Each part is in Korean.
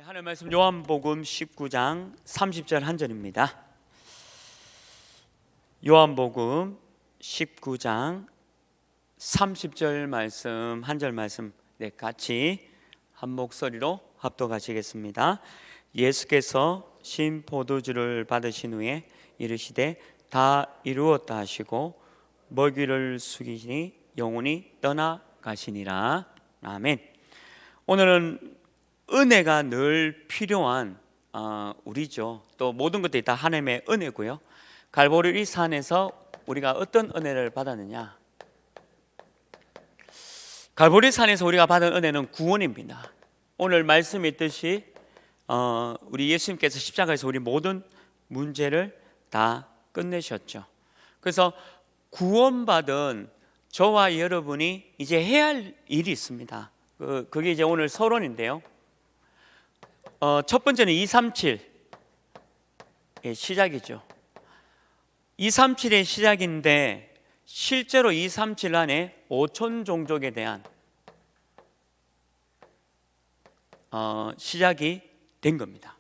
하나님 말씀 요한복음 19장 30절 한 절입니다. 요한복음 19장 30절 말씀 한 절 말씀 같이 한 목소리로 합독하시겠습니다. 예수께서 신 포도주를 받으신 후에 이르시되 다 이루었다 하시고 먹이를 숙이시니 영혼이 떠나가시니라. 아멘. 오늘은 은혜가 늘 필요한 우리죠. 또 모든 것들이 다 하나님의 은혜고요. 갈보리 산에서 우리가 어떤 은혜를 받았느냐? 갈보리 산에서 우리가 받은 은혜는 구원입니다. 오늘 말씀이 있듯이 우리 예수님께서 십자가에서 우리 모든 문제를 다 끝내셨죠. 그래서 구원받은 저와 여러분이 이제 해야 할 일이 있습니다. 그게 이제 오늘 서론인데요. 첫 번째는 237의 시작이죠. 237의 시작인데 실제로 237 안에 5천 종족에 대한 시작이 된 겁니다.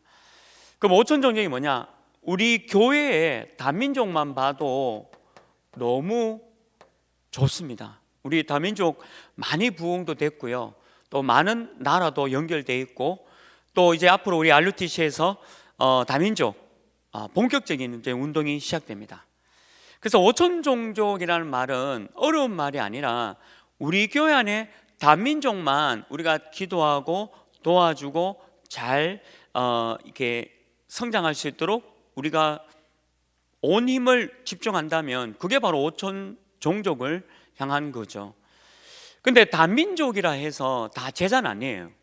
그럼 5천 종족이 뭐냐? 우리 교회의 다민족만 봐도 너무 좋습니다. 우리 다민족 많이 부흥도 됐고요. 또 많은 나라도 연결되어 있고 또 이제 앞으로 우리 RUTC에서 다민족 본격적인 이제 운동이 시작됩니다. 그래서 5천 종족이라는 말은 어려운 말이 아니라 우리 교회 안에 다민족만 우리가 기도하고 도와주고 잘 이렇게 성장할 수 있도록 우리가 온 힘을 집중한다면 그게 바로 5천 종족을 향한 거죠. 근데 다민족이라 해서 다 제자는 아니에요.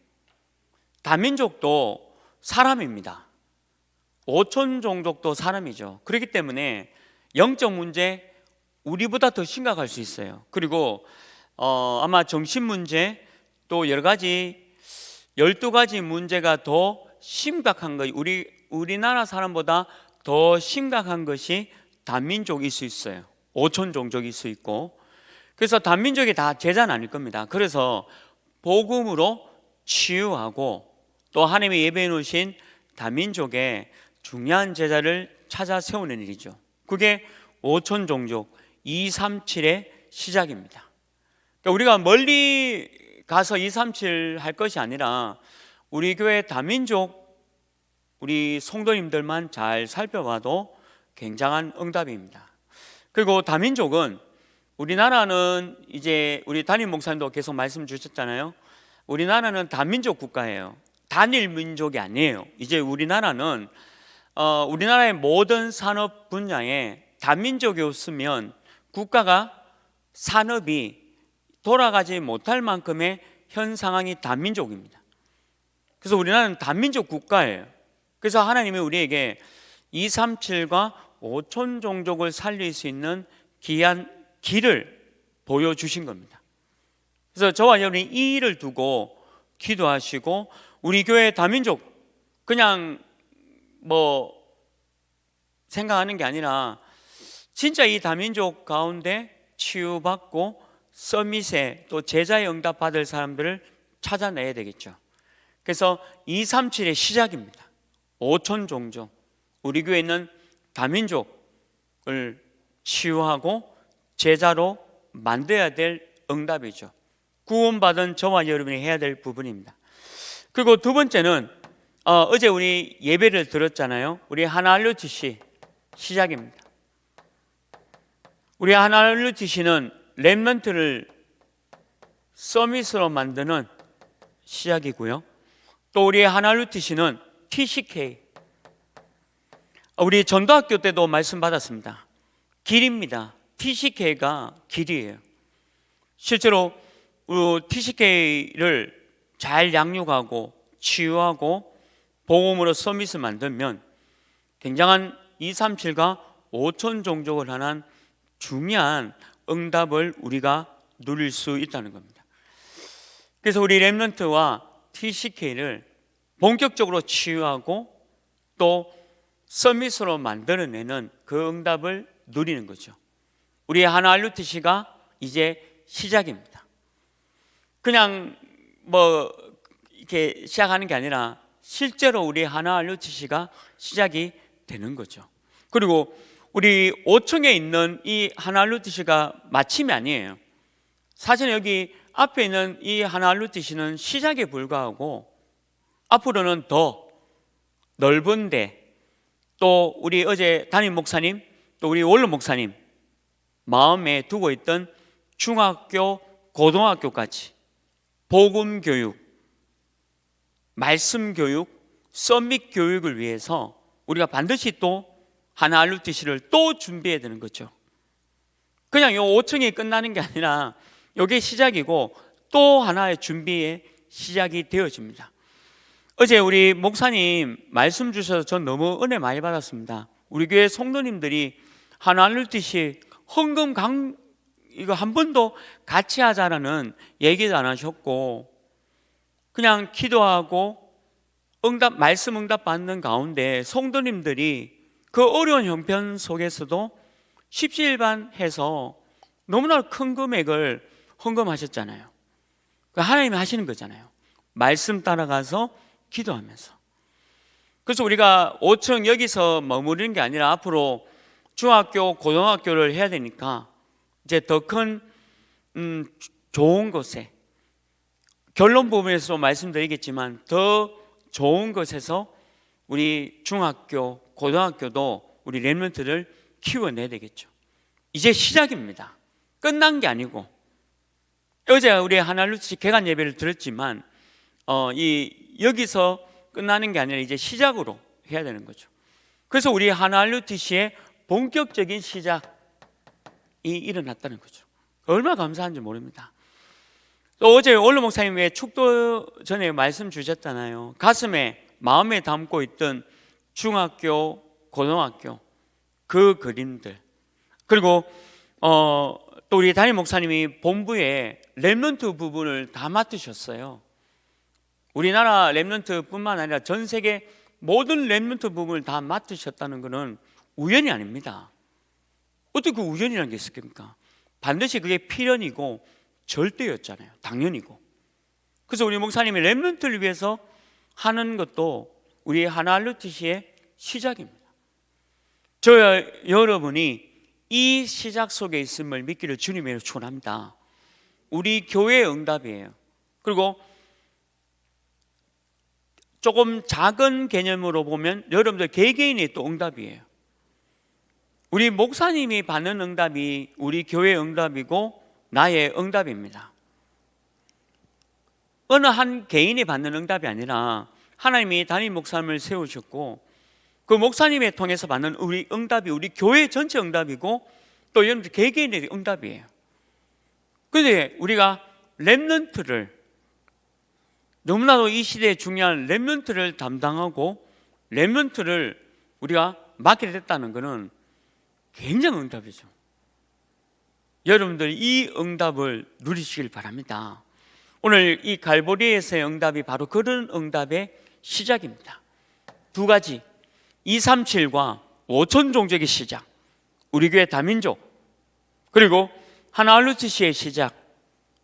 다민족도 사람입니다. 5천 종족도 사람이죠. 그렇기 때문에 영적 문제 우리보다 더 심각할 수 있어요. 그리고 아마 정신 문제 또 여러 가지 12가지 문제가 더 심각한 거, 우리나라 사람보다 더 심각한 것이 다민족일 수 있어요. 5천 종족일 수 있고. 그래서 다민족이 다 제자는 아닐 겁니다. 그래서 복음으로 치유하고 또 하나님이 예배해 놓으신 다민족의 중요한 제자를 찾아 세우는 일이죠. 그게 5천 종족 237의 시작입니다. 그러니까 우리가 멀리 가서 237 할 것이 아니라 우리 교회 다민족 우리 성도님들만 잘 살펴봐도 굉장한 응답입니다. 그리고 다민족은 우리나라는 이제 우리 담임 목사님도 계속 말씀 주셨잖아요. 우리나라는 다민족 국가예요. 단일 민족이 아니에요. 이제 우리나라는 우리나라의 모든 산업 분야에 다민족이 없으면 국가가 산업이 돌아가지 못할 만큼의 현 상황이 다민족입니다. 그래서 우리나라는 다민족 국가예요. 그래서 하나님이 우리에게 237과 5천 종족을 살릴 수 있는 귀한 길을 보여주신 겁니다. 그래서 저와 여러분이 이 일을 두고 기도하시고 우리 교회 다민족 그냥 생각하는 게 아니라 진짜 이 다민족 가운데 치유받고 서밋에 또 제자의 응답 받을 사람들을 찾아내야 되겠죠. 그래서 237의 시작입니다. 5천 종족 우리 교회에 있는 다민족을 치유하고 제자로 만들어야 될 응답이죠. 구원받은 저와 여러분이 해야 될 부분입니다. 그리고 두 번째는 어제 우리 예배를 들었잖아요. 우리 하나알루티시 시작입니다. 우리 하나알루티시는 렘넌트를 서밋으로 만드는 시작이고요. 또 우리 하나알루티시는 TCK 우리 전도학교 때도 말씀 받았습니다. 길입니다. TCK가 길이에요. 실제로 TCK를 잘 양육하고 치유하고 복음으로 서밋을 만들면 굉장한 237과 5천 종족을 향한 중요한 응답을 우리가 누릴 수 있다는 겁니다. 그래서 우리 렘넌트와 TCK를 본격적으로 치유하고 또 서밋으로 만들어내는 그 응답을 누리는 거죠. 우리 하나알루티시가 이제 시작입니다. 그냥 이렇게 시작하는 게 아니라 실제로 우리 하나 RUTC가 시작이 되는 거죠. 그리고 우리 5층에 있는 이 하나 RUTC가 마침이 아니에요. 사실 여기 앞에 있는 이 하나 RUTC는 시작에 불과하고 앞으로는 더 넓은데, 또 우리 어제 담임 목사님, 또 우리 원로 목사님 마음에 두고 있던 중학교, 고등학교까지 복음 교육, 말씀 교육, 서밋 교육을 위해서 우리가 반드시 또 하나 RUTC를 또 준비해야 되는 거죠. 그냥 요 5층이 끝나는 게 아니라 이게 시작이고 또 하나의 준비의 시작이 되어집니다. 어제 우리 목사님 말씀 주셔서 전 너무 은혜 많이 받았습니다. 우리 교회 성도님들이 하나 RUTC 헌금 이거 한 번도 같이 하자라는 얘기도 안 하셨고, 그냥 기도하고 말씀 응답 받는 가운데 성도님들이 그 어려운 형편 속에서도 십시일반해서 너무나 큰 금액을 헌금하셨잖아요. 하나님이 하시는 거잖아요. 말씀 따라가서 기도하면서. 그래서 우리가 5층 여기서 머무르는 게 아니라 앞으로 중학교, 고등학교를 해야 되니까 이제 더 큰 좋은 곳에, 결론 부분에서 말씀드리겠지만 더 좋은 곳에서 우리 중학교, 고등학교도 우리 렘넌트를 키워내야 되겠죠. 이제 시작입니다. 끝난 게 아니고, 어제 우리 하나 RUTC 개관 예배를 들었지만 여기서 끝나는 게 아니라 이제 시작으로 해야 되는 거죠. 그래서 우리 하나 RUTC의 본격적인 시작이 일어났다는 거죠. 얼마나 감사한지 모릅니다. 또 어제 원로 목사님 왜 축도 전에 말씀 주셨잖아요. 가슴에, 마음에 담고 있던 중학교, 고등학교 그 그림들, 그리고 또 우리 담임 목사님이 본부에 렘넌트 부분을 다 맡으셨어요. 우리나라 렘넌트뿐만 아니라 전 세계 모든 렘넌트 부분을 다 맡으셨다는 것은 우연이 아닙니다. 어떻게 그 우연이라는 게 있습니까? 반드시 그게 필연이고 절대였잖아요. 당연이고. 그래서 우리 목사님이 렘넌트를 위해서 하는 것도 우리 하나 RUTC의 시작입니다. 여러분이 이 시작 속에 있음을 믿기를 주님으로 축원합니다. 우리 교회의 응답이에요. 그리고 조금 작은 개념으로 보면 여러분들 개개인의 또 응답이에요. 우리 목사님이 받는 응답이 우리 교회의 응답이고 나의 응답입니다. 어느 한 개인이 받는 응답이 아니라 하나님이 담임 목사님을 세우셨고 그 목사님을 통해서 받는 우리 응답이 우리 교회 전체 응답이고 또 여러분들 개개인의 응답이에요. 그런데 우리가 렘넌트를, 너무나도 이 시대에 중요한 렘넌트를 담당하고 렘넌트를 우리가 맡게 됐다는 것은 굉장한 응답이죠. 여러분들 이 응답을 누리시길 바랍니다. 오늘 이 갈보리에서의 응답이 바로 그런 응답의 시작입니다. 두 가지, 237과 5천 종족의 시작, 우리 교회 다민족, 그리고 하나 RUTC의 시작,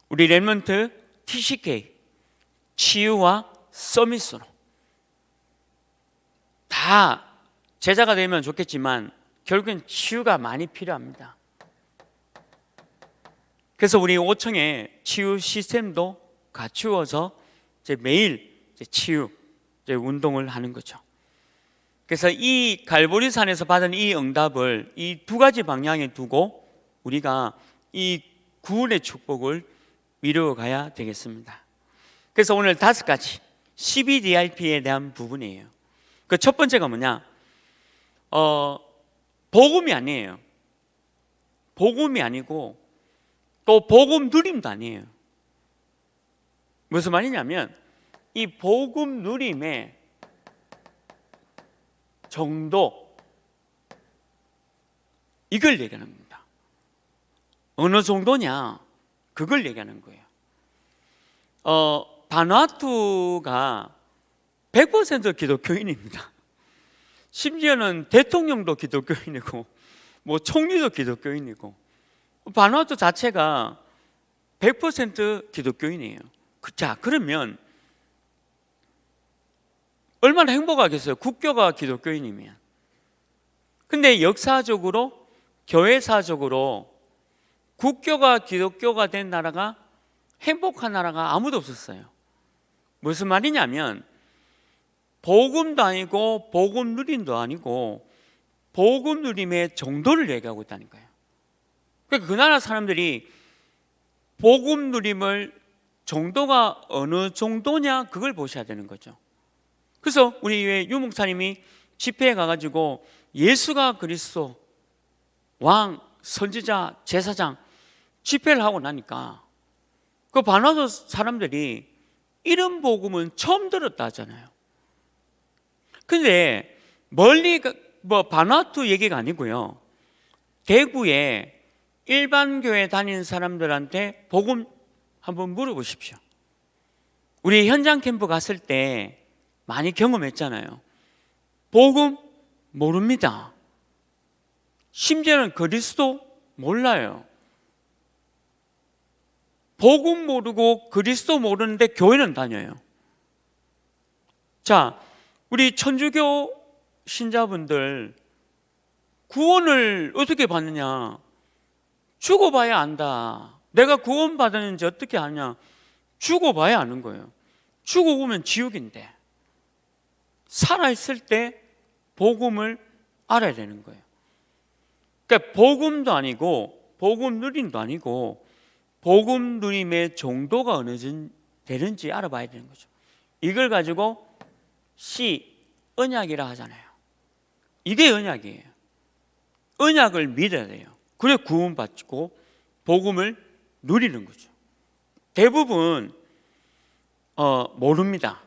우리 렘넌트 TCK, 치유와 서밋으로 다 제자가 되면 좋겠지만 결국엔 치유가 많이 필요합니다. 그래서 우리 5층에 치유 시스템도 갖추어서 이제 매일 이제 치유 이제 운동을 하는 거죠. 그래서 이 갈보리산에서 받은 이 응답을 이 두 가지 방향에 두고 우리가 이 구원의 축복을 이루어 가야 되겠습니다. 그래서 오늘 5가지 CBDRP에 대한 부분이에요. 그 첫 번째가 뭐냐? 복음이 아니에요. 복음이 아니고 또 복음 누림도 아니에요. 무슨 말이냐면 이 복음 누림의 정도, 이걸 얘기하는 겁니다. 어느 정도냐? 그걸 얘기하는 거예요. 바누아투가 100% 기독교인입니다. 심지어는 대통령도 기독교인이고 뭐 총리도 기독교인이고 바누아투 자체가 100% 기독교인이에요. 자, 그러면 얼마나 행복하겠어요. 국교가 기독교인이면. 근데 역사적으로, 교회사적으로 국교가 기독교가 된 나라가, 행복한 나라가 아무도 없었어요. 무슨 말이냐면 복음도 아니고 복음 누림도 아니고 복음 누림의 정도를 얘기하고 있다는 거예요. 그러니까 그 나라 사람들이 복음 누림을 정도가 어느 정도냐, 그걸 보셔야 되는 거죠. 그래서 우리 유 목사님이 집회에 가가지고 예수가 그리스도, 왕, 선지자, 제사장 집회를 하고 나니까 그 바나도 사람들이 이런 복음은 처음 들었다 하잖아요. 근데 멀리 바나투 얘기가 아니고요, 대구에 일반 교회 다니는 사람들한테 복음 한번 물어보십시오. 우리 현장 캠프 갔을 때 많이 경험했잖아요. 복음 모릅니다. 심지어는 그리스도 몰라요. 복음 모르고 그리스도 모르는데 교회는 다녀요. 자, 우리 천주교 신자분들 구원을 어떻게 받느냐? 죽어봐야 안다. 내가 구원 받았는지 어떻게 아냐? 죽어봐야 아는 거예요. 죽어보면 지옥인데 살아있을 때 복음을 알아야 되는 거예요. 그러니까 복음도 아니고 복음 누림도 아니고 복음 누림의 정도가 어느 정도 되는지 알아봐야 되는 거죠. 이걸 가지고 언약이라 하잖아요. 이게 언약이에요. 언약을 믿어야 돼요. 그래 구원받고 복음을 누리는 거죠. 대부분 모릅니다.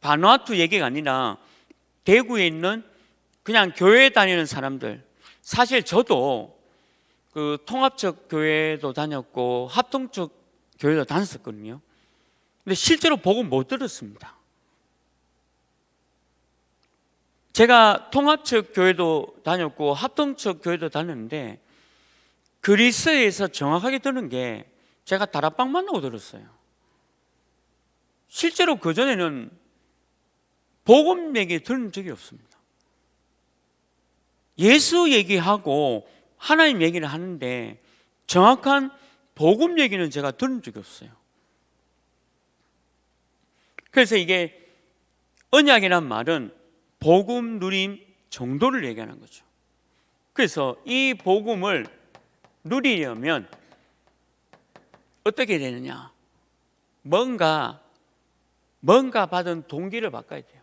바누아투 얘기가 아니라 대구에 있는 그냥 교회 다니는 사람들, 사실 저도 그 통합적 교회도 다녔고 합동적 교회도 다녔었거든요. 근데 실제로 복음 못 들었습니다. 제가 통합적 교회도 다녔고 합동적 교회도 다녔는데 그리스에서 정확하게 들은 게 제가 다락방 만나고 들었어요. 실제로 그전에는 복음 얘기 들은 적이 없습니다. 예수 얘기하고 하나님 얘기를 하는데 정확한 복음 얘기는 제가 들은 적이 없어요. 그래서 이게 언약이란 말은 복음 누림 정도를 얘기하는 거죠. 그래서 이 복음을 누리려면 어떻게 되느냐? 뭔가 받은 동기를 바꿔야 돼요.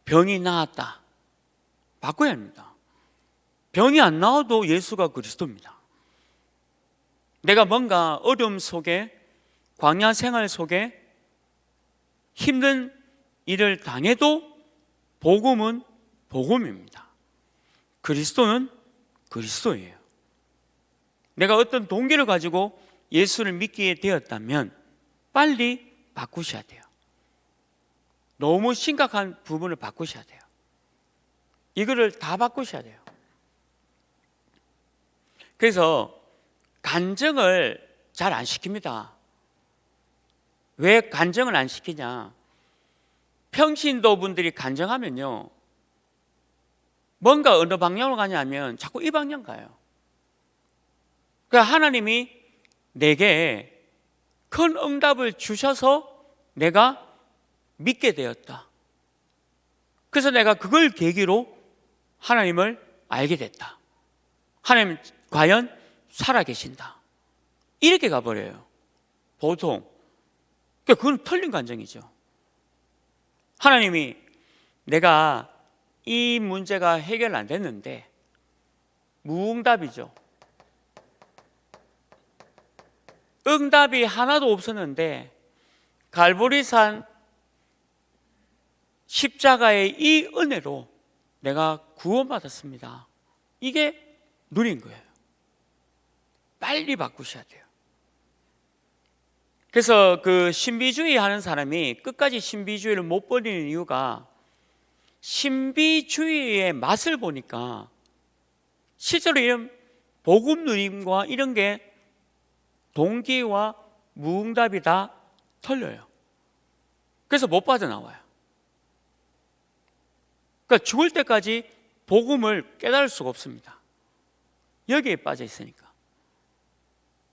병이 나았다, 바꿔야 합니다. 병이 안 나와도 예수가 그리스도입니다. 내가 뭔가 어려움 속에, 광야 생활 속에 힘든 일을 당해도 복음은 복음입니다. 그리스도는 그리스도예요. 내가 어떤 동기를 가지고 예수를 믿게 되었다면 빨리 바꾸셔야 돼요. 너무 심각한 부분을 바꾸셔야 돼요. 이거를 다 바꾸셔야 돼요. 그래서 간증을 잘 안 시킵니다. 왜 간증을 안 시키냐? 평신도 분들이 간증하면요, 뭔가 어느 방향으로 가냐면 자꾸 이 방향 가요. 그러니까 하나님이 내게 큰 응답을 주셔서 내가 믿게 되었다. 그래서 내가 그걸 계기로 하나님을 알게 됐다. 하나님 과연 살아계신다. 이렇게 가버려요, 보통. 그러니까 그건 틀린 간증이죠. 하나님이 내가 이 문제가 해결 안 됐는데 무응답이죠. 응답이 하나도 없었는데 갈보리산 십자가의 이 은혜로 내가 구원받았습니다. 이게 누린 거예요. 빨리 바꾸셔야 돼요. 그래서 그 신비주의 하는 사람이 끝까지 신비주의를 못 버리는 이유가 신비주의의 맛을 보니까 실제로 이런 복음 누림과 이런 게 동기와 무응답이 다 틀려요. 그래서 못 빠져나와요. 그러니까 죽을 때까지 복음을 깨달을 수가 없습니다. 여기에 빠져 있으니까.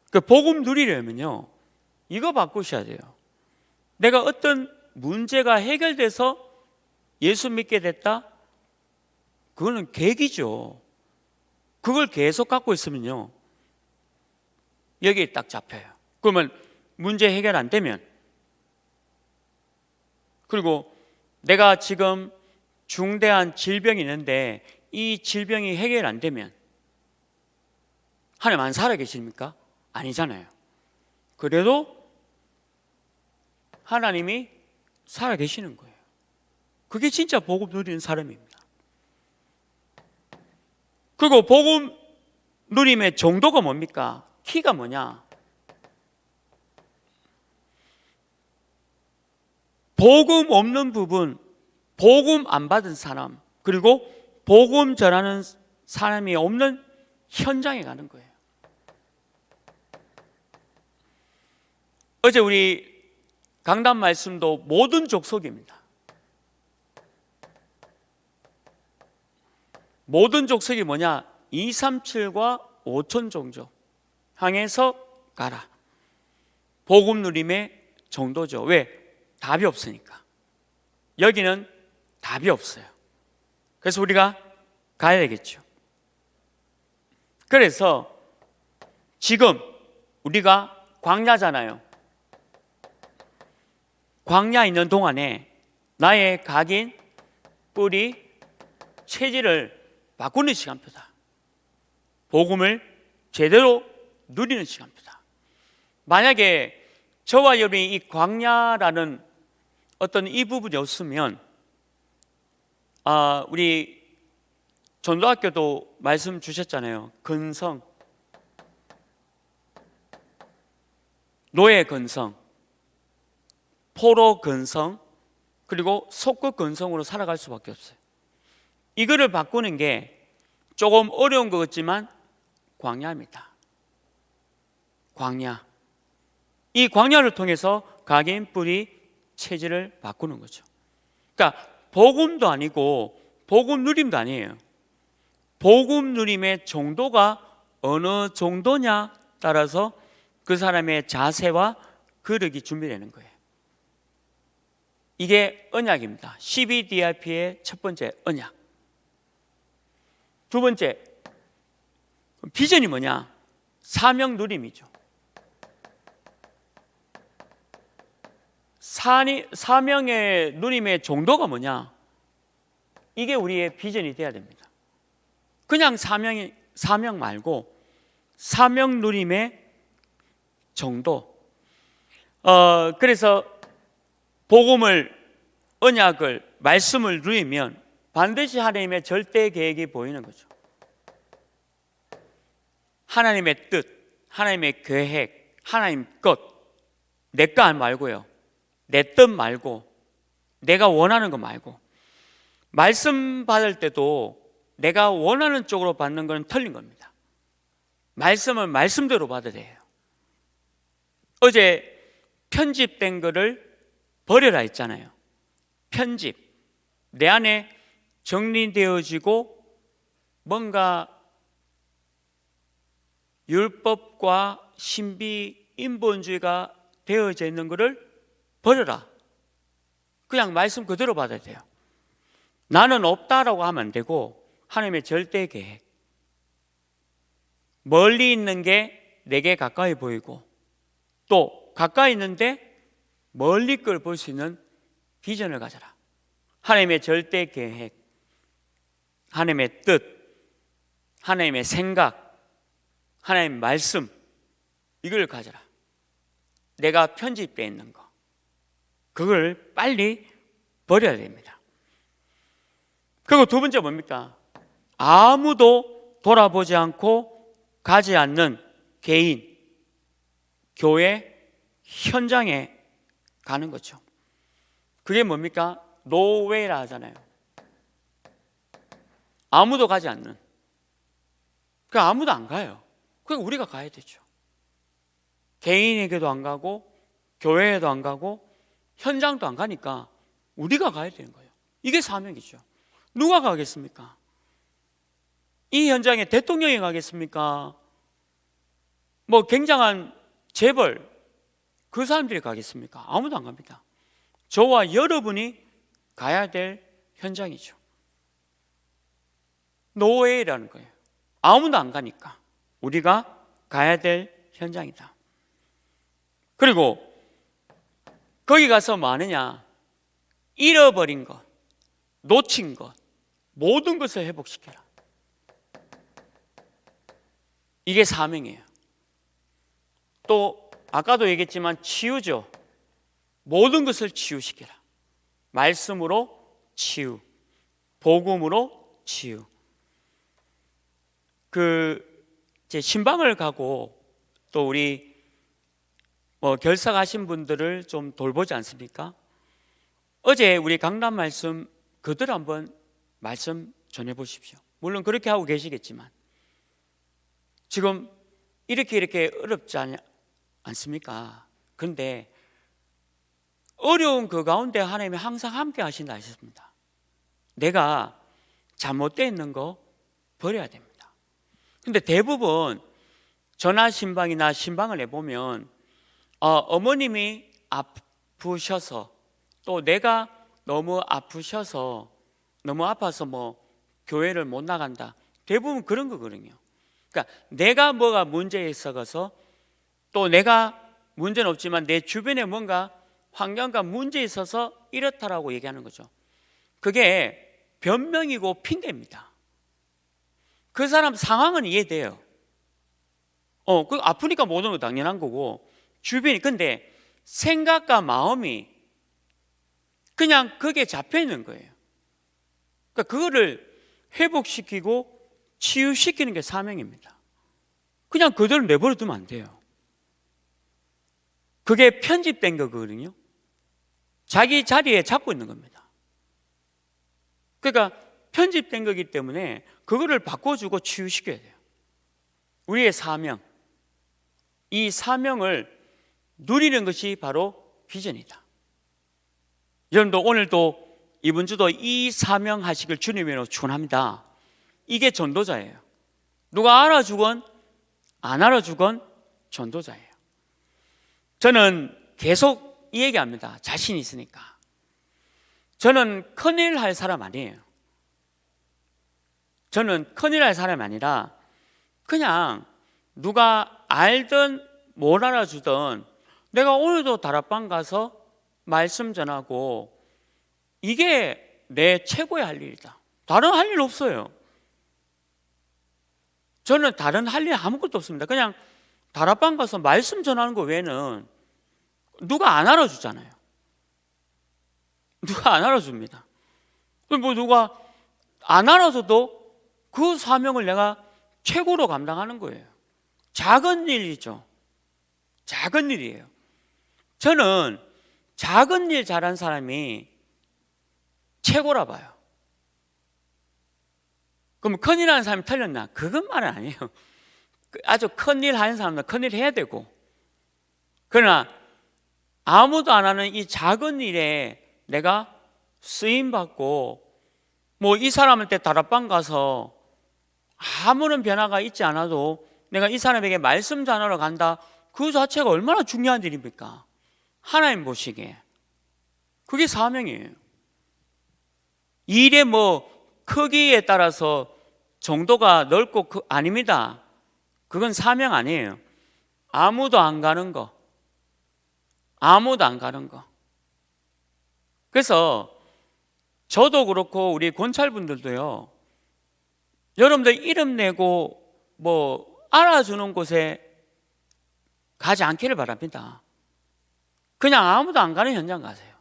그 복음 누리려면요, 이거 바꾸셔야 돼요. 내가 어떤 문제가 해결돼서 예수 믿게 됐다? 그거는 계기죠. 그걸 계속 갖고 있으면요, 여기에 딱 잡혀요. 그러면 문제 해결 안 되면, 그리고 내가 지금 중대한 질병이 있는데 이 질병이 해결 안 되면 하나님 안 살아계십니까? 아니잖아요. 그래도 하나님이 살아계시는 거예요. 그게 진짜 복음 누리는 사람입니다. 그리고 복음 누림의 정도가 뭡니까? 키가 뭐냐? 복음 없는 부분, 복음 안 받은 사람, 그리고 복음 전하는 사람이 없는 현장에 가는 거예요. 어제 우리 강단 말씀도 모든 족속입니다. 모든 족속이 뭐냐? 237과 5천 종족 향해서 가라. 복음 누림의 정도죠. 왜? 답이 없으니까. 여기는 답이 없어요. 그래서 우리가 가야 되겠죠. 그래서 지금 우리가 광야잖아요. 광야 있는 동안에 나의 각인, 뿌리, 체질을 바꾸는 시간표다. 복음을 제대로 누리는 시간표다. 만약에 저와 여러분이 이 광야라는 어떤 이 부분이 없으면, 우리 전도학교도 말씀 주셨잖아요. 근성, 노예 근성, 포로 근성, 그리고 속국 근성으로 살아갈 수밖에 없어요. 이거를 바꾸는 게 조금 어려운 것 같지만 광야입니다. 광야. 이 광야를 통해서 각인, 뿌리, 체질을 바꾸는 거죠. 그러니까 복음도 아니고 복음 누림도 아니에요. 복음 누림의 정도가 어느 정도냐 따라서 그 사람의 자세와 거룩이 준비되는 거예요. 이게 언약입니다. 12DRP의 첫 번째 언약. 두 번째, 비전이 뭐냐? 사명 누림이죠. 사명의 누림의 정도가 뭐냐? 이게 우리의 비전이 돼야 됩니다. 그냥 사명 말고 사명 누림의 정도. 그래서 복음을, 언약을, 말씀을 누리면 반드시 하나님의 절대 계획이 보이는 거죠. 하나님의 뜻, 하나님의 계획, 하나님 것, 내 것 말고요. 내 뜻 말고, 내가 원하는 거 말고. 말씀 받을 때도 내가 원하는 쪽으로 받는 건 틀린 겁니다. 말씀은 말씀대로 받아야 돼요. 어제 편집된 거를 버려라 했잖아요. 편집. 내 안에 정리되어지고 뭔가 율법과 신비, 인본주의가 되어져 있는 것을 버려라. 그냥 말씀 그대로 받아야 돼요. 나는 없다라고 하면 안 되고 하나님의 절대 계획. 멀리 있는 게 내게 가까이 보이고 또 가까이 있는데 멀리 걸 볼 수 있는 비전을 가져라. 하나님의 절대 계획, 하나님의 뜻, 하나님의 생각, 하나님의 말씀, 이걸 가져라. 내가 편집되어 있는 거, 그걸 빨리 버려야 됩니다. 그리고 두 번째 뭡니까? 아무도 돌아보지 않고 가지 않는 개인, 교회, 현장에 가는 거죠. 그게 뭡니까? 노웨이라 하잖아요. 아무도 가지 않는. 그러니까 아무도 안 가요. 그러니까 우리가 가야 되죠. 개인에게도 안 가고 교회에도 안 가고 현장도 안 가니까 우리가 가야 되는 거예요. 이게 사명이죠. 누가 가겠습니까? 이 현장에 대통령이 가겠습니까? 뭐 굉장한 재벌, 그 사람들이 가겠습니까? 아무도 안 갑니다. 저와 여러분이 가야 될 현장이죠. 노웨이라는 거예요. 아무도 안 가니까 우리가 가야 될 현장이다. 그리고 거기 가서 뭐 하느냐? 잃어버린 것, 놓친 것, 모든 것을 회복시켜라. 이게 사명이에요. 또 아까도 얘기했지만 치유죠. 모든 것을 치유시켜라. 말씀으로 치유, 복음으로 치유. 제 신방을 가고 또 우리 결사 가신 분들을 좀 돌보지 않습니까? 어제 우리 강단 말씀 그대로 한번 말씀 전해 보십시오. 물론 그렇게 하고 계시겠지만 지금 이렇게 어렵지 않습니까? 그런데 어려운 그 가운데 하나님이 항상 함께 하신다 하셨습니다. 내가 잘못되어 있는 거 버려야 됩니다. 근데 대부분 전화 신방이나 신방을 해보면 어머님이 아프셔서 또 내가 너무 아프셔서 너무 아파서 교회를 못 나간다. 대부분 그런 거거든요. 그러니까 내가 뭐가 문제에 있어서 또 내가 문제는 없지만 내 주변에 뭔가 환경과 문제에 있어서 이렇다라고 얘기하는 거죠. 그게 변명이고 핑계입니다. 그 사람 상황은 이해돼요. 그 아프니까 못 오는 거 당연한 거고 주변이. 근데 생각과 마음이 그냥 거기에 잡혀 있는 거예요. 그러니까 그거를 회복시키고 치유시키는 게 사명입니다. 그냥 그대로 내버려 두면 안 돼요. 그게 편집된 거거든요. 자기 자리에 잡고 있는 겁니다. 그러니까 편집된 거기 때문에 그거를 바꿔주고 치유시켜야 돼요. 우리의 사명, 이 사명을 누리는 것이 바로 비전이다. 여러분도 오늘도 이번 주도 이 사명 하시길 주님으로 축원합니다. 이게 전도자예요. 누가 알아주건 안 알아주건 전도자예요. 저는 계속 이 얘기합니다. 자신 있으니까. 저는 큰일 할 사람 아니에요. 저는 큰일 할 사람이 아니라 그냥 누가 알든 못 알아주든 내가 오늘도 다락방 가서 말씀 전하고 이게 내 최고의 할 일이다. 다른 할 일 없어요. 저는 다른 할 일 아무것도 없습니다. 그냥 다락방 가서 말씀 전하는 거 외에는 누가 안 알아주잖아요. 누가 안 알아줍니다. 누가 안 알아줘도 그 사명을 내가 최고로 감당하는 거예요. 작은 일이죠. 작은 일이에요. 저는 작은 일 잘한 사람이 최고라 봐요. 그럼 큰일 하는 사람이 틀렸나? 그건 말은 아니에요. 아주 큰일 하는 사람은 큰일 해야 되고, 그러나 아무도 안 하는 이 작은 일에 내가 쓰임받고 이 사람한테 다락방 가서 아무런 변화가 있지 않아도 내가 이 사람에게 말씀 전하러 간다. 그 자체가 얼마나 중요한 일입니까? 하나님 보시기에 그게 사명이에요. 일의 크기에 따라서 정도가 넓고 아닙니다. 그건 사명 아니에요. 아무도 안 가는 거. 아무도 안 가는 거. 그래서 저도 그렇고 우리 권찰분들도요, 여러분들 이름 내고 알아주는 곳에 가지 않기를 바랍니다. 그냥 아무도 안 가는 현장 가세요.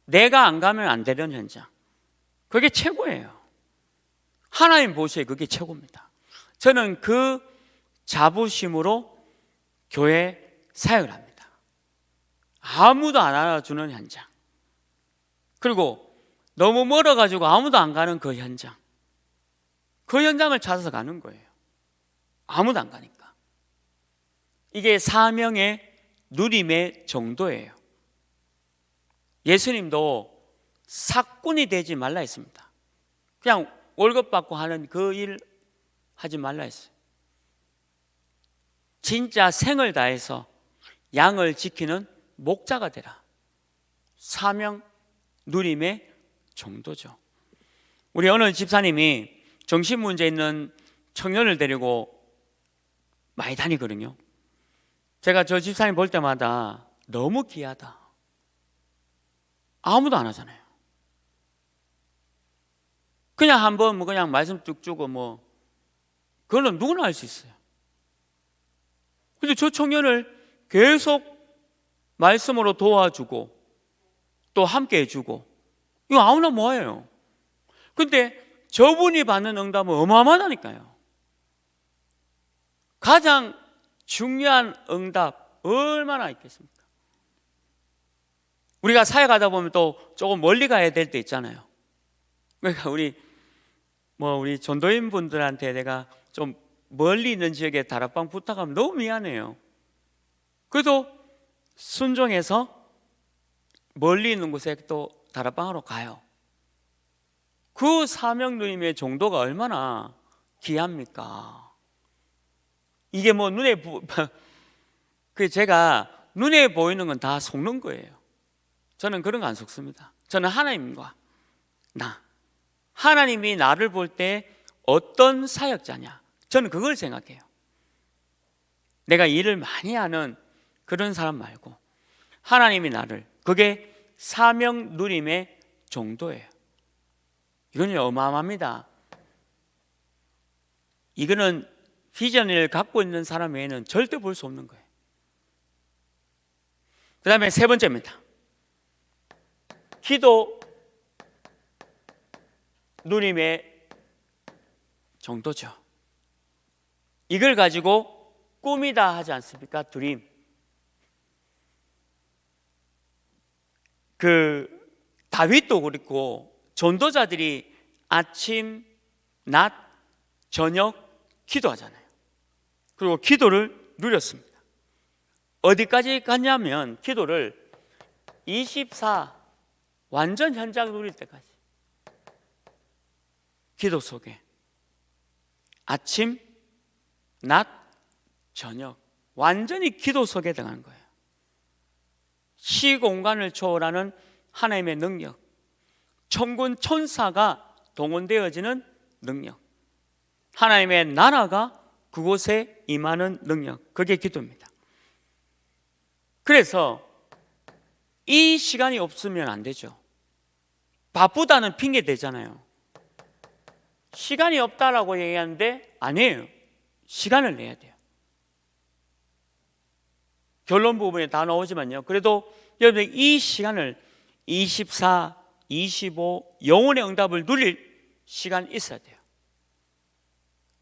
내가 안 가면 안 되는 현장. 그게 최고예요. 하나님 보시기에 그게 최고입니다. 저는 그 자부심으로 교회 사역을 합니다. 아무도 안 알아주는 현장. 그리고 너무 멀어가지고 아무도 안 가는 그 현장. 그 현장을 찾아서 가는 거예요. 아무도 안 가니까. 이게 사명의 누림의 정도예요. 예수님도 사꾼이 되지 말라 했습니다. 그냥 월급 받고 하는 그 일 하지 말라 했어요. 진짜 생을 다해서 양을 지키는 목자가 되라. 사명 누림의 정도죠. 우리 어느 집사님이 정신 문제 있는 청년을 데리고 많이 다니거든요. 제가 저 집사님 볼 때마다 너무 귀하다. 아무도 안 하잖아요. 그냥 한번 그냥 말씀 쭉 주고 그거는 누구나 할 수 있어요. 근데 저 청년을 계속 말씀으로 도와주고 또 함께 해주고, 이거 아무나 뭐예요. 근데 저분이 받는 응답은 어마어마하다니까요. 가장 중요한 응답 얼마나 있겠습니까? 우리가 사역하다 보면 또 조금 멀리 가야 될 때 있잖아요. 그러니까 우리 전도인 분들한테 내가 좀 멀리 있는 지역에 다락방 부탁하면 너무 미안해요. 그래도 순종해서 멀리 있는 곳에 또 다락방으로 가요. 그 사명 누림의 정도가 얼마나 귀합니까? 이게 제가 눈에 보이는 건 다 속는 거예요. 저는 그런 거 안 속습니다. 저는 하나님과 하나님이 나를 볼 때 어떤 사역자냐, 저는 그걸 생각해요. 내가 일을 많이 하는 그런 사람 말고 하나님이 나를, 그게 사명 누림의 정도예요. 이건 어마어마합니다. 이거는 비전을 갖고 있는 사람 외에는 절대 볼 수 없는 거예요. 그 다음에 세 번째입니다. 기도 누림의 정도죠. 이걸 가지고 꿈이다 하지 않습니까? 드림. 다윗도 그렇고 전도자들이 아침, 낮, 저녁 기도하잖아요. 그리고 기도를 누렸습니다. 어디까지 갔냐면 기도를 24 완전 현장 누릴 때까지 기도 속에 아침, 낮, 저녁 완전히 기도 속에 들어가는 거예요. 시공간을 초월하는 하나님의 능력, 천군 천사가 동원되어지는 능력, 하나님의 나라가 그곳에 임하는 능력, 그게 기도입니다. 그래서 이 시간이 없으면 안 되죠. 바쁘다는 핑계 대잖아요. 시간이 없다라고 얘기하는데 아니에요. 시간을 내야 돼요. 결론 부분에 다 나오지만요, 그래도 여러분 이 시간을 24, 25 영혼의 응답을 누릴 시간 있어야 돼요.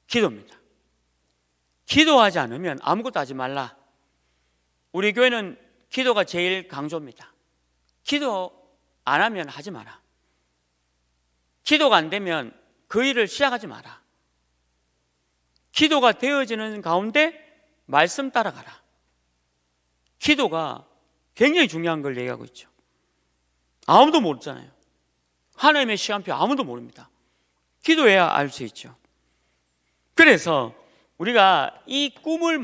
기도입니다. 기도하지 않으면 아무것도 하지 말라. 우리 교회는 기도가 제일 강조입니다. 기도 안 하면 하지 마라. 기도가 안 되면 그 일을 시작하지 마라. 기도가 되어지는 가운데 말씀 따라가라. 기도가 굉장히 중요한 걸 얘기하고 있죠. 아무도 모르잖아요. 하나님의 시간표 아무도 모릅니다. 기도해야 알 수 있죠. 그래서 우리가 이 꿈을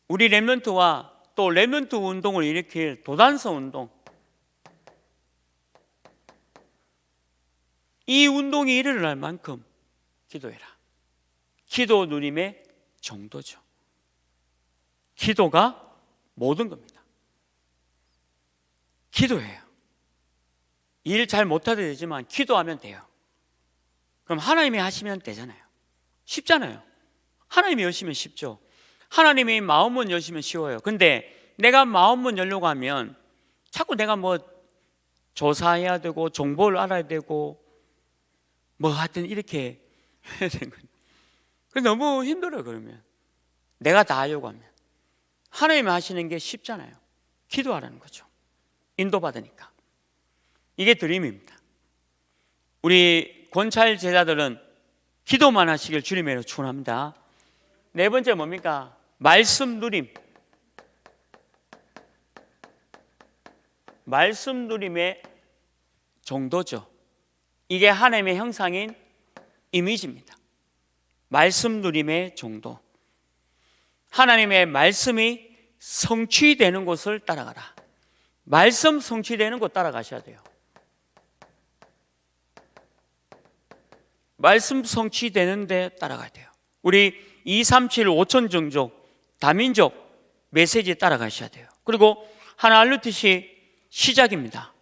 우리 렘넌트와 또 렘넌트 운동을 일으킬 도단서 운동, 이 운동이 일어날 만큼 기도해라. 기도 누림의 정도죠. 기도가 모든 겁니다. 기도해요. 일 잘 못하도 되지만 기도하면 돼요. 그럼 하나님이 하시면 되잖아요. 쉽잖아요. 하나님이 여시면 쉽죠. 하나님이 마음문 여시면 쉬워요. 근데 내가 마음문 열려고 하면 자꾸 내가 조사해야 되고 정보를 알아야 되고 하여튼 이렇게 해야 되는 거예요. 그래서 너무 힘들어요. 그러면 내가 다 하려고 하면 하나님이 하시는 게 쉽잖아요. 기도하라는 거죠. 인도받으니까. 이게 드림입니다. 우리 권찰 제자들은 기도만 하시길 주님으로 축원합니다. 네 번째 뭡니까? 말씀 누림. 말씀 누림의 정도죠. 이게 하나님의 형상인 이미지입니다. 말씀 누림의 정도. 하나님의 말씀이 성취되는 곳을 따라가라. 말씀 성취되는 곳 따라가셔야 돼요. 말씀 성취되는 데 따라가야 돼요. 우리 237 5천 종족 다민족 메시지에 따라가셔야 돼요. 그리고 하나 알루티시 시작입니다.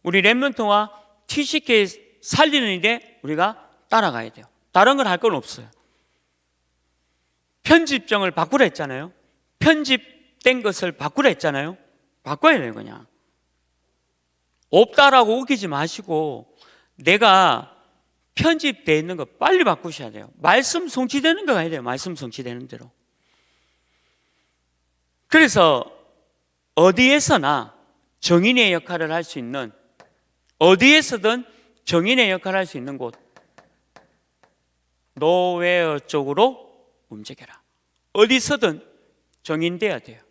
우리 렘넌트와 TCK 살리는 일에 우리가 따라가야 돼요. 다른 건 할 건 없어요. 편집정을 바꾸라 했잖아요. 편집된 것을 바꾸라 했잖아요. 바꿔야 돼요. 그냥 없다라고 우기지 마시고 내가 편집되어 있는 거 빨리 바꾸셔야 돼요. 말씀 성취되는 거 가야 돼요. 말씀 성취되는 대로. 그래서 어디에서나 정인의 역할을 할 수 있는, 어디에서든 정인의 역할을 할 수 있는 곳, 노웨어 쪽으로 움직여라. 어디서든 정인돼야 돼요.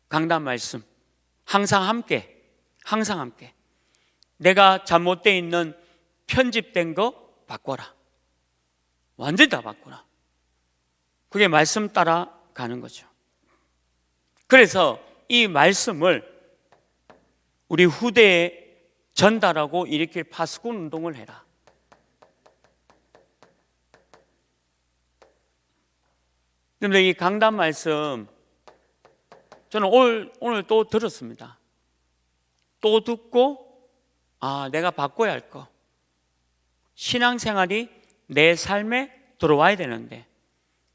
강단 말씀 항상 함께, 항상 함께. 내가 잘못되어 있는 편집된 거 바꿔라. 완전히 다 바꾸라. 그게 말씀 따라가는 거죠. 그래서 이 말씀을 우리 후대에 전달하고 일으킬 파수꾼 운동을 해라. 그런데 이 강단 말씀 저는 오늘 또 들었습니다. 또 듣고 내가 바꿔야 할 거. 신앙생활이 내 삶에 들어와야 되는데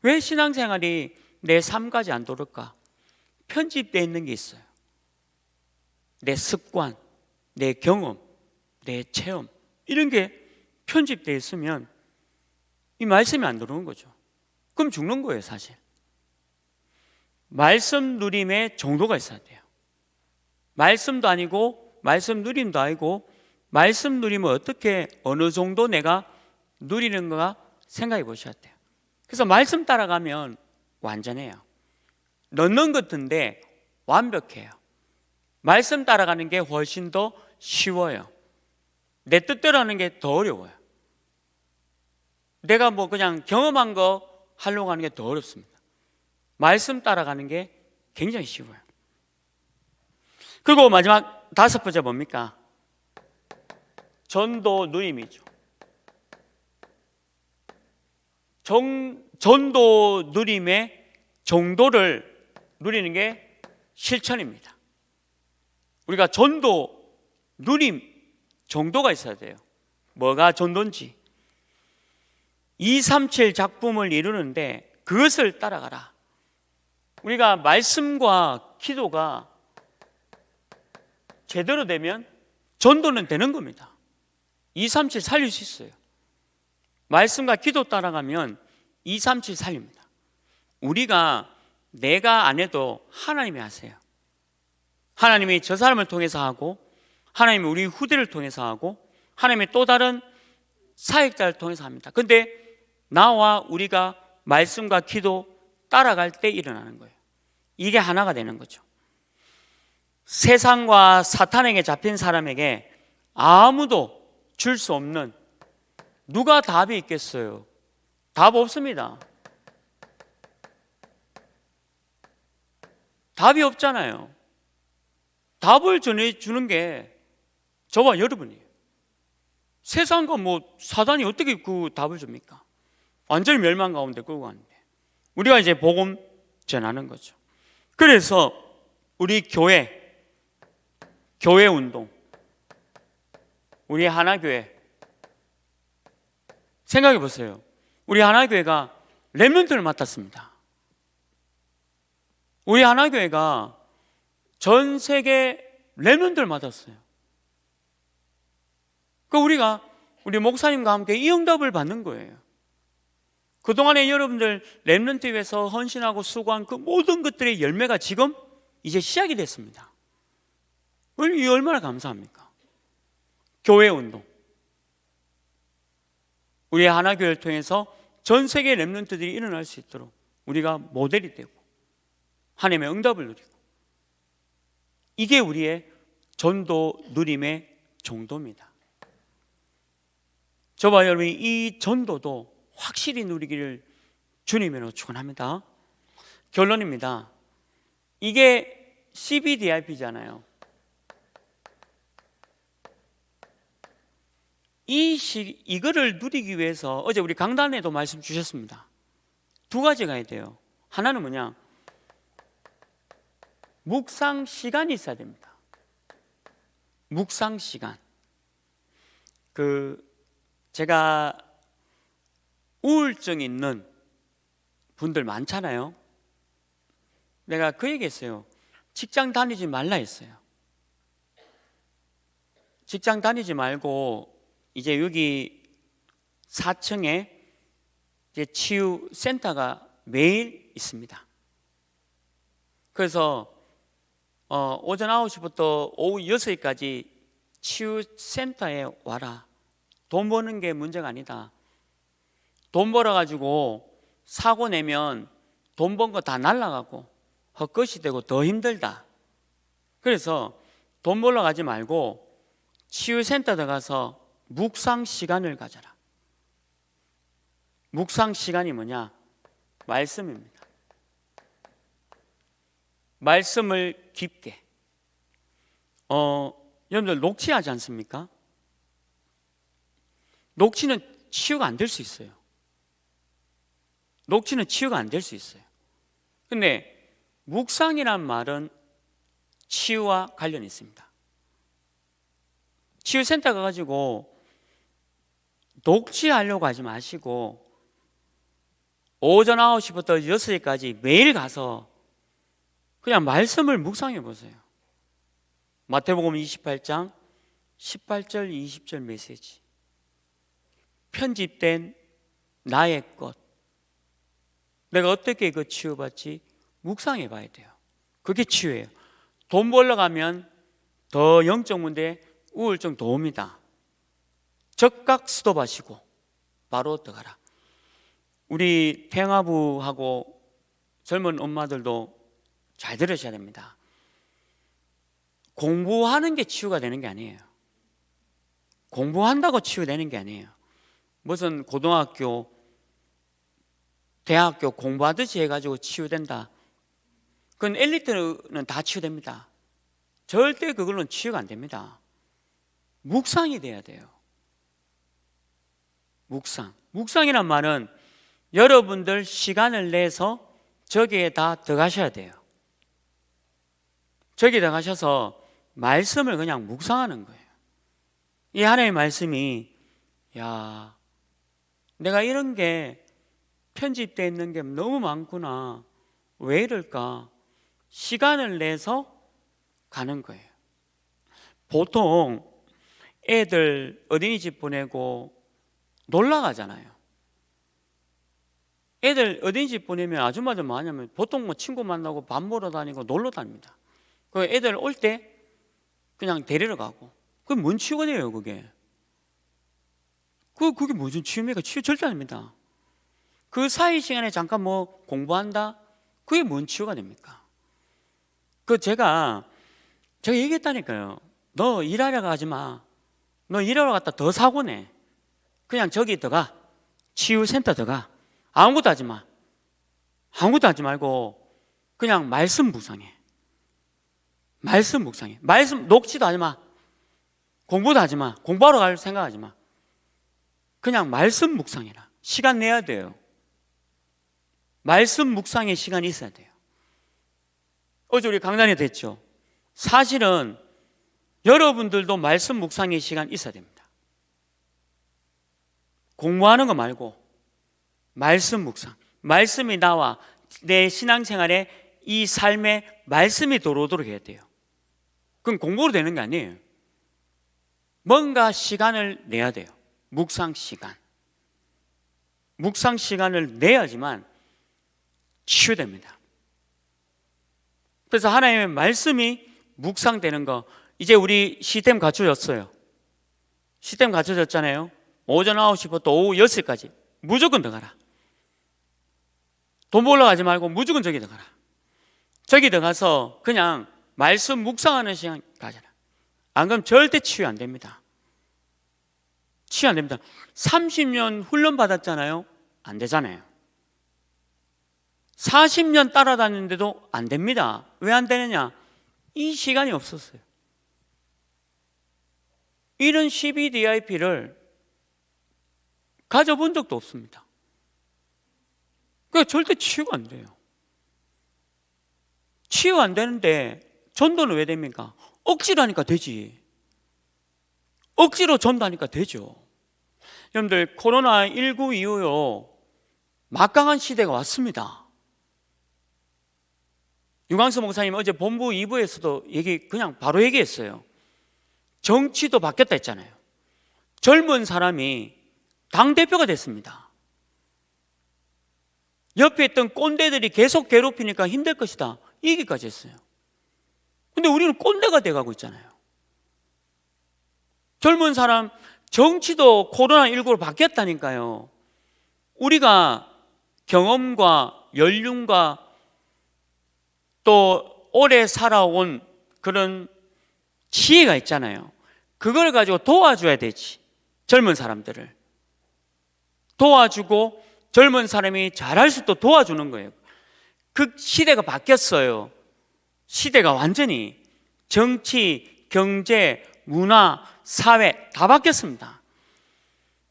왜 신앙생활이 내 삶까지 안 들어올까? 편집되어 있는 게 있어요. 내 습관, 내 경험, 내 체험 이런 게 편집되어 있으면 이 말씀이 안 들어오는 거죠. 그럼 죽는 거예요, 사실. 말씀 누림의 정도가 있어야 돼요. 말씀도 아니고 말씀 누림도 아니고 말씀 누림을 어떻게 어느 정도 내가 누리는가 생각해 보셔야 돼요. 그래서 말씀 따라가면 완전해요. 넣는 것인데 완벽해요. 말씀 따라가는 게 훨씬 더 쉬워요. 내 뜻대로 하는 게 더 어려워요. 내가 그냥 경험한 거 하려고 하는 게 더 어렵습니다. 말씀 따라가는 게 굉장히 쉬워요. 그리고 마지막 5번째 뭡니까? 전도 누림이죠. 전도 누림의 정도를 누리는 게 실천입니다. 우리가 전도 누림 정도가 있어야 돼요. 뭐가 전도인지. 237 작품을 이루는데 그것을 따라가라. 우리가 말씀과 기도가 제대로 되면 전도는 되는 겁니다. 237 살릴 수 있어요. 말씀과 기도 따라가면 237 살립니다. 우리가 내가 안 해도 하나님이 하세요. 하나님이 저 사람을 통해서 하고 하나님이 우리 후대를 통해서 하고 하나님이 또 다른 사역자를 통해서 합니다. 그런데 나와 우리가 말씀과 기도 따라갈 때 일어나는 거예요. 이게 하나가 되는 거죠. 세상과 사탄에게 잡힌 사람에게 아무도 줄 수 없는, 누가 답이 있겠어요? 답 없습니다. 답이 없잖아요. 답을 전해주는 게 저와 여러분이에요. 세상과 사단이 어떻게 그 답을 줍니까? 완전히 멸망 가운데 끌고 가는데 우리가 이제 복음 전하는 거죠. 그래서 우리 교회 운동, 우리 하나교회 생각해 보세요. 우리 하나교회가 렘넌트를 맡았습니다. 우리 하나교회가 전 세계 렘넌트를 맡았어요. 우리가 우리 목사님과 함께 이 응답을 받는 거예요. 그동안에 여러분들 렘넌트 위해서 헌신하고 수고한 그 모든 것들의 열매가 지금 이제 시작이 됐습니다. 이 얼마나 감사합니까? 교회 운동. 우리 하나교회를 통해서 전 세계 렘넌트들이 일어날 수 있도록 우리가 모델이 되고 하나님의 응답을 누리고, 이게 우리의 전도 누림의 정도입니다. 저와 여러분이 이 전도도 확실히 누리기를 주님으로 축원합니다. 결론입니다. 이게 CBDIP잖아요. 이거를 누리기 위해서 어제 우리 강단에도 말씀 주셨습니다. 두 가지가 해야 돼요. 하나는 뭐냐? 묵상 시간이 있어야 됩니다. 묵상 시간. 제가 우울증 있는 분들 많잖아요. 내가 그 얘기했어요. 직장 다니지 말라 했어요. 직장 다니지 말고 이제 여기 4층에 이제 치유 센터가 매일 있습니다. 그래서 오전 9시부터 오후 6시까지 치유 센터에 와라. 돈 버는 게 문제가 아니다. 돈 벌어 가지고 사고 내면 돈 번 거 다 날라가고 헛것이 되고 더 힘들다. 그래서 돈 벌러 가지 말고 치유센터 들어가서 묵상 시간을 가져라. 묵상 시간이 뭐냐? 말씀입니다. 말씀을 깊게. 여러분들 녹취하지 않습니까? 녹취는 치유가 안 될 수 있어요. 녹취는 치유가 안 될 수 있어요. 근데 묵상이란 말은 치유와 관련이 있습니다. 치유센터 가가지고 녹취하려고 하지 마시고 오전 9시부터 6시까지 매일 가서 그냥 말씀을 묵상해 보세요. 마태복음 28장 18절 20절 메시지. 편집된 나의 것. 내가 어떻게 그 치유받지? 묵상해 봐야 돼요. 그게 치유예요. 돈 벌러 가면 더 영적 문제, 우울증 더 옵니다. 적각 스톱하시고 바로 들어가라. 우리 태영아부하고 젊은 엄마들도 잘 들으셔야 됩니다. 공부하는 게 치유가 되는 게 아니에요. 공부한다고 치유되는 게 아니에요. 무슨 고등학교, 대학교 공부하듯이 해가지고 치유된다. 그건 엘리트는 다 치유됩니다. 절대 그걸로는 치유가 안 됩니다. 묵상이 돼야 돼요. 묵상. 묵상이란 말은 여러분들 시간을 내서 저기에 다 들어가셔야 돼요. 저기에 들어가셔서 말씀을 그냥 묵상하는 거예요. 이 하나님의 말씀이 야, 내가 이런 게 편집되어 있는 게 너무 많구나. 왜 이럴까? 시간을 내서 가는 거예요. 보통 애들 어린이집 보내고 놀러 가잖아요. 애들 어린이집 보내면 아줌마들 뭐 하냐면 보통 뭐 친구 만나고 밥 먹으러 다니고 놀러 다닙니다. 그 애들 올 때 그냥 데리러 가고. 그게 뭔 치유가 돼요, 그게? 그게 무슨 치유입니까? 치유 절대 아닙니다. 그 사이 시간에 잠깐 뭐 공부한다? 그게 뭔 치유가 됩니까? 제가 얘기했다니까요. 너 일하러 가지 마. 너 일하러 갔다 더 사고 내. 그냥 저기 들어가. 치유센터 들어가. 아무것도 하지 마. 아무것도 하지 말고 그냥 말씀 묵상해. 말씀 묵상해. 말씀 녹취도 하지 마. 공부도 하지 마. 공부하러 갈 생각하지 마. 그냥 말씀 묵상해라. 시간 내야 돼요. 말씀 묵상의 시간이 있어야 돼요. 어제 우리 강단에 됐죠. 사실은 여러분들도 말씀 묵상의 시간 있어야 됩니다. 공부하는 거 말고 말씀 묵상. 말씀이 나와 내 신앙생활에 이 삶에 말씀이 들어오도록 해야 돼요. 그건 공부로 되는 게 아니에요. 뭔가 시간을 내야 돼요. 묵상 시간. 묵상 시간을 내야지만 치유됩니다. 그래서 하나님의 말씀이 묵상되는 거, 이제 우리 시스템 갖춰졌어요. 시스템 갖춰졌잖아요. 오전 9시부터 오후 6시까지 무조건 들어가라. 돈 벌러 가지 말고 무조건 저기 들어가라. 저기 들어가서 그냥 말씀 묵상하는 시간 가져라. 안 그러면 절대 치유 안 됩니다. 치유 안 됩니다. 30년 훈련 받았잖아요. 안 되잖아요. 40년 따라다녔는데도 안 됩니다. 왜 안 되느냐? 이 시간이 없었어요. 이런 CBDIP를 가져본 적도 없습니다. 그러니까 절대 치유가 안 돼요. 치유 안 되는데 전도는 왜 됩니까? 억지로 하니까 되지. 억지로 전도하니까 되죠. 여러분들, 코로나19 이후로 막강한 시대가 왔습니다. 유광수 목사님 어제 본부 2부에서도 그냥 바로 얘기했어요. 정치도 바뀌었다 했잖아요. 젊은 사람이 당대표가 됐습니다. 옆에 있던 꼰대들이 계속 괴롭히니까 힘들 것이다, 이 얘기까지 했어요. 근데 우리는 꼰대가 돼가고 있잖아요. 젊은 사람, 정치도 코로나19로 바뀌었다니까요. 우리가 경험과 연륜과 또 오래 살아온 그런 지혜가 있잖아요. 그걸 가지고 도와줘야 되지. 젊은 사람들을 도와주고 젊은 사람이 잘할 수 있도록 도와주는 거예요. 그 시대가 바뀌었어요. 시대가 완전히 정치, 경제, 문화, 사회 다 바뀌었습니다.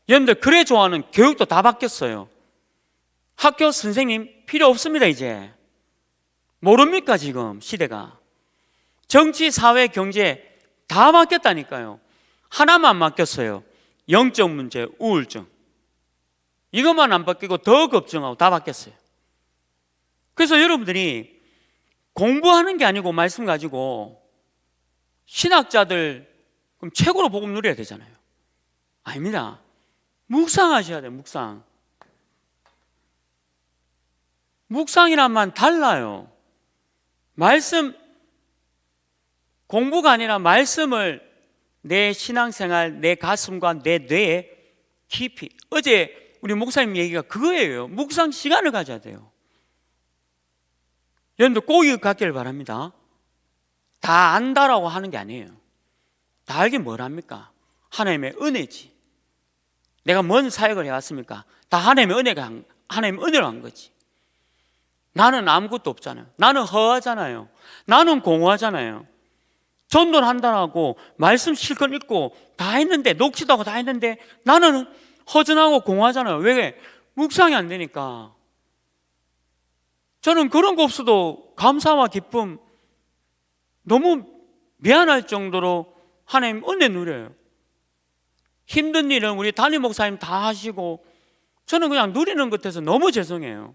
여러분들, 그래 좋아하는 교육도 다 바뀌었어요. 학교 선생님 필요 없습니다. 이제 모릅니까? 지금 시대가 정치, 사회, 경제 다 바뀌었다니까요. 하나만 바뀌었어요. 영적 문제, 우울증. 이것만 안 바뀌고 더 걱정하고 다 바뀌었어요. 그래서 여러분들이 공부하는 게 아니고 말씀 가지고 신학자들 그럼 최고로 복음 누려야 되잖아요. 아닙니다. 묵상하셔야 돼요. 묵상이란만 달라요. 말씀 공부가 아니라 말씀을 내 신앙생활, 내 가슴과 내 뇌에 깊이. 어제 우리 목사님 얘기가 그거예요. 묵상 시간을 가져야 돼요. 여러분들 꼭 이거 갖기를 바랍니다. 다 안다라고 하는 게 아니에요. 다 알긴 뭘 합니까? 하나님의 은혜지. 내가 뭔 사역을 해왔습니까? 다 하나님의 은혜로 한 거지. 나는 아무것도 없잖아요. 나는 허하잖아요. 나는 공허하잖아요. 전도를 한다라고 말씀 실컷 읽고 다 했는데, 녹취도 하고 다 했는데 나는 허전하고 공허하잖아요. 왜? 묵상이 안 되니까. 저는 그런 거 없어도 감사와 기쁨, 너무 미안할 정도로 하나님 은혜 누려요. 힘든 일은 우리 담임 목사님 다 하시고 저는 그냥 누리는 것 같아서 너무 죄송해요.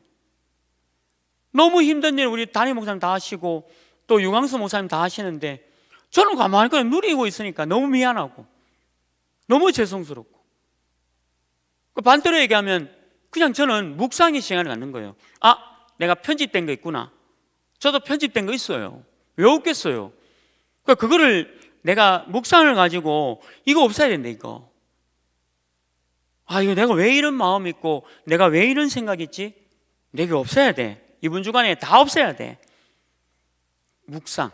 너무 힘든 일 우리 담임 목사님 다 하시고 또 유광수 목사님 다 하시는데 저는 가만히 그냥 누리고 있으니까 너무 미안하고 너무 죄송스럽고. 반대로 얘기하면 그냥 저는 묵상의 시간을 갖는 거예요. 아, 내가 편집된 거 있구나. 저도 편집된 거 있어요. 왜 없겠어요? 그거를 내가 묵상을 가지고 이거 없어야 된다, 이거. 이거 내가 왜 이런 마음이 있고 내가 왜 이런 생각이 있지? 내게 없어야 돼. 이번 주간에 다 없애야 돼. 묵상.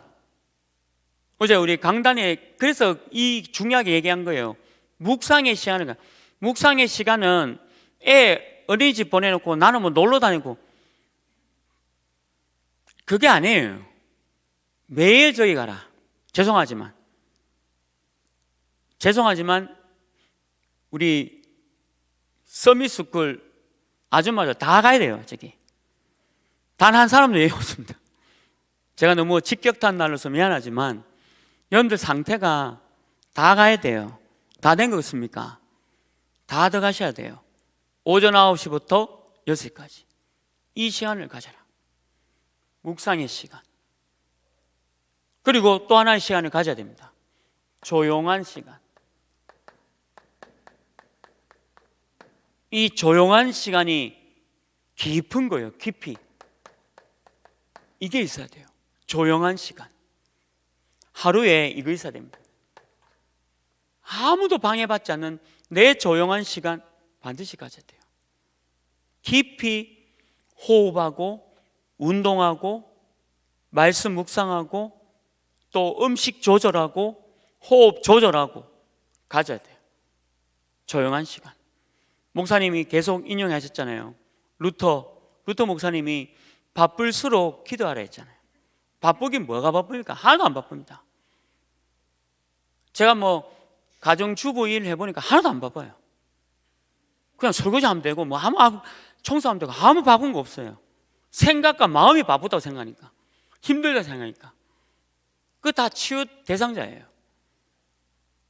어제 우리 강단에 그래서 이 중요하게 얘기한 거예요. 묵상의 시간을. 묵상의 시간은 애 어린이집 보내놓고 나는 뭐 놀러 다니고 그게 아니에요. 매일 저기 가라. 죄송하지만 우리 서밋스쿨 아줌마들 다 가야 돼요. 저기 단 한 사람도 예의 없습니다. 제가 너무 직격탄 날려서 미안하지만 여러분들 상태가 다 가야 돼요. 다 된 거 있습니까? 다 들어가셔야 돼요. 오전 9시부터 6시까지 이 시간을 가져라. 묵상의 시간. 그리고 또 하나의 시간을 가져야 됩니다. 조용한 시간. 이 조용한 시간이 깊은 거예요. 깊이. 이게 있어야 돼요. 조용한 시간. 하루에 이거 있어야 됩니다. 아무도 방해받지 않는 내 조용한 시간 반드시 가져야 돼요. 깊이 호흡하고 운동하고 말씀 묵상하고 또 음식 조절하고 호흡 조절하고 가져야 돼요. 조용한 시간. 목사님이 계속 인용하셨잖아요. 루터 목사님이 바쁠수록 기도하라 했잖아요. 바쁘긴 뭐가 바쁩니까? 하나도 안 바쁩니다. 제가 뭐 가정주부 일 해보니까 하나도 안 바빠요. 그냥 설거지하면 되고 뭐 아무 청소하면 되고 아무 바쁜 거 없어요. 생각과 마음이 바쁘다고 생각하니까, 힘들다고 생각하니까. 그거 다 치유 대상자예요.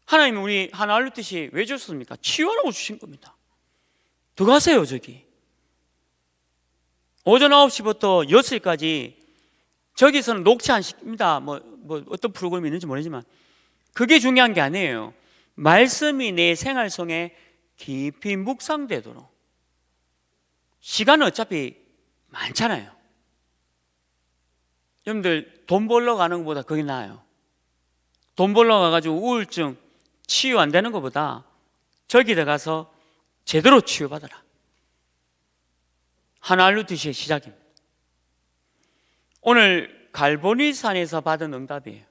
하나님이 우리 하나 알루트시 왜 주셨습니까? 치유하라고 주신 겁니다. 들어가세요. 저기 오전 9시부터 6시까지 저기서는 녹취 안 시킵니다. 뭐 어떤 프로그램이 있는지 모르지만 그게 중요한 게 아니에요. 말씀이 내 생활 속에 깊이 묵상되도록. 시간은 어차피 많잖아요. 여러분들 돈 벌러 가는 것보다 그게 나아요. 돈 벌러 가가지고 우울증 치유 안 되는 것보다 저기 들어가서 제대로 치유받아라. 하나알루트시의 시작입니다. 오늘 갈보리산에서 받은 응답이에요.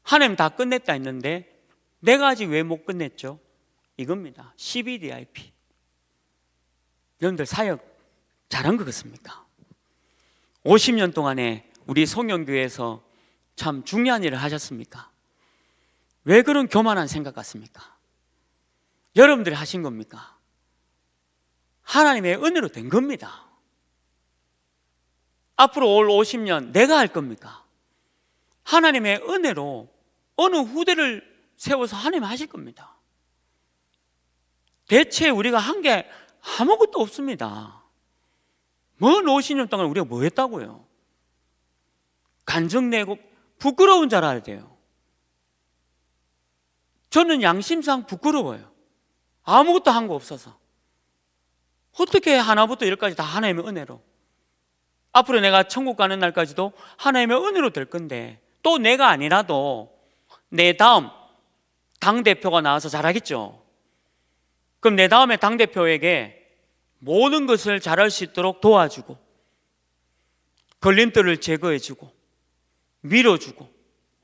하나님 다 끝냈다 했는데 내가 아직 왜 못 끝냈죠? 이겁니다. CBDIP. 여러분들 사역 잘한 것 같습니까? 50년 동안에 우리 송영교회에서 참 중요한 일을 하셨습니까? 왜 그런 교만한 생각 같습니까? 여러분들이 하신 겁니까? 하나님의 은혜로 된 겁니다. 앞으로 올 50년 내가 할 겁니까? 하나님의 은혜로 어느 후대를 세워서 하나님 하실 겁니다. 대체 우리가 한 게 아무것도 없습니다. 먼 50년 동안 우리가 뭐 했다고요? 간증내고 부끄러운 줄 알아야 돼요. 저는 양심상 부끄러워요. 아무것도 한 거 없어서. 어떻게 하나부터 열까지 다 하나님의 은혜로. 앞으로 내가 천국 가는 날까지도 하나님의 은혜로 될 건데, 또 내가 아니라도 내 다음 당대표가 나와서 잘하겠죠. 그럼 내 다음에 당대표에게 모든 것을 잘할 수 있도록 도와주고, 걸림돌을 제거해주고, 밀어주고,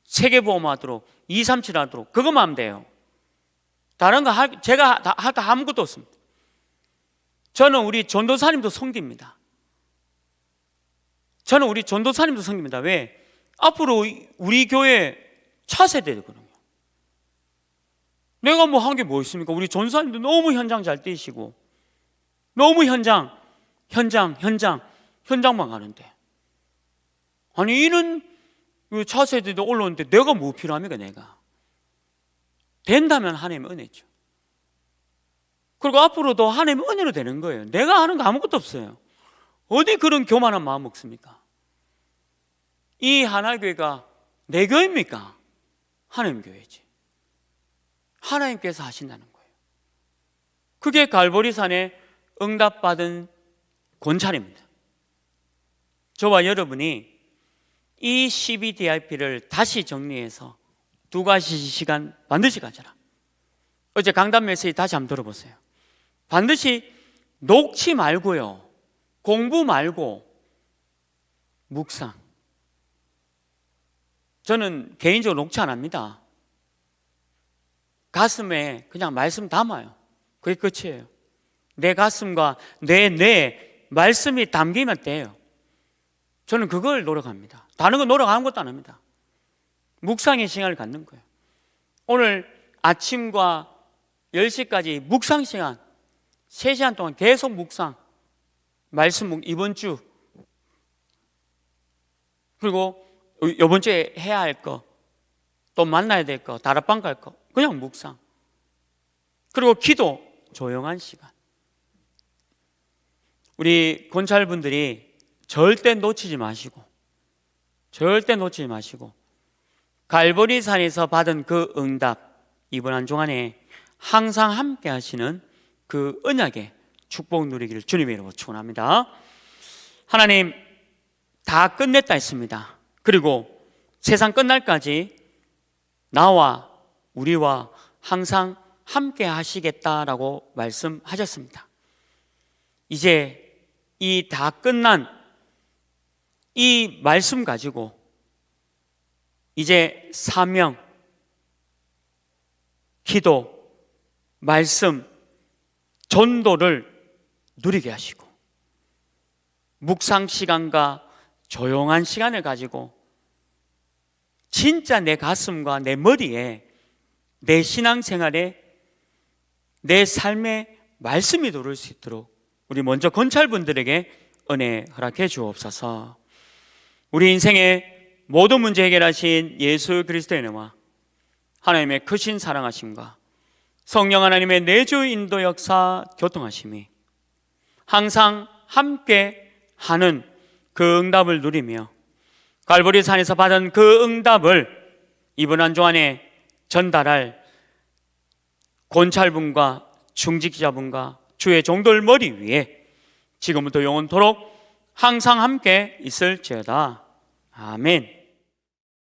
세계보험하도록, 237 하도록, 그것만 하면 돼요. 다른 거 제가 할 거 아무것도 없습니다. 저는 우리 전도사님도 섬깁니다. 왜? 앞으로 우리 교회 차세대거든요. 내가 뭐 한 게 뭐 있습니까? 우리 전도사님도 너무 현장 잘 뛰시고, 너무 현장만 가는데, 아니 이런 차세대도 올라오는데 내가 뭐 필요합니까? 내가 된다면 하나님의 은혜죠. 그리고 앞으로도 하나님의 은혜로 되는 거예요. 내가 하는 거 아무것도 없어요. 어디 그런 교만한 마음 먹습니까? 이 하나교회가 내 교회입니까? 하나님 교회지. 하나님께서 하신다는 거예요. 그게 갈보리산에 응답받은 권찰입니다. 저와 여러분이 이 CBDIP를 다시 정리해서 2가지 시간 반드시 가져라. 어제 강단 메시지 다시 한번 들어보세요. 반드시 녹취 말고요, 공부 말고 묵상. 저는 개인적으로 녹취 안 합니다. 가슴에 그냥 말씀 담아요. 그게 끝이에요. 내 가슴과 내 뇌에 말씀이 담기면 돼요. 저는 그걸 노력합니다. 다른 건 노력 아무것도 안 합니다. 묵상의 시간을 갖는 거예요. 오늘 아침과 10시까지 묵상 시간, 3시간 동안 계속 묵상, 말씀 이번 주, 그리고 이번 주에 해야 할 거, 또 만나야 될 거, 다락방 갈 거, 그냥 묵상. 그리고 기도, 조용한 시간. 우리 권찰분들이 절대 놓치지 마시고 갈보리산에서 받은 그 응답, 이번 한 주간에 항상 함께 하시는 그 언약의 축복 누리기를 주님의 이름으로 축원합니다. 하나님 다 끝냈다 했습니다. 그리고 세상 끝날까지 나와 우리와 항상 함께 하시겠다라고 말씀하셨습니다. 이제 이 다 끝난 이 말씀 가지고 이제 사명, 기도, 말씀, 전도를 누리게 하시고 묵상 시간과 조용한 시간을 가지고 진짜 내 가슴과 내 머리에 내 신앙생활에 내 삶의 말씀이 들어올 수 있도록 우리 먼저 건찰분들에게 은혜 허락해 주옵소서. 우리 인생의 모든 문제 해결하신 예수 그리스도의 은혜와 하나님의 크신 사랑하심과 성령 하나님의 내주 인도 역사 교통하심이 항상 함께 하는 그 응답을 누리며 갈보리 산에서 받은 그 응답을 이번 한 주 안에 전달할 권찰분과 중직자분과 주의 종들 머리 위에 지금부터 영원토록 항상 함께 있을지어다. 아멘.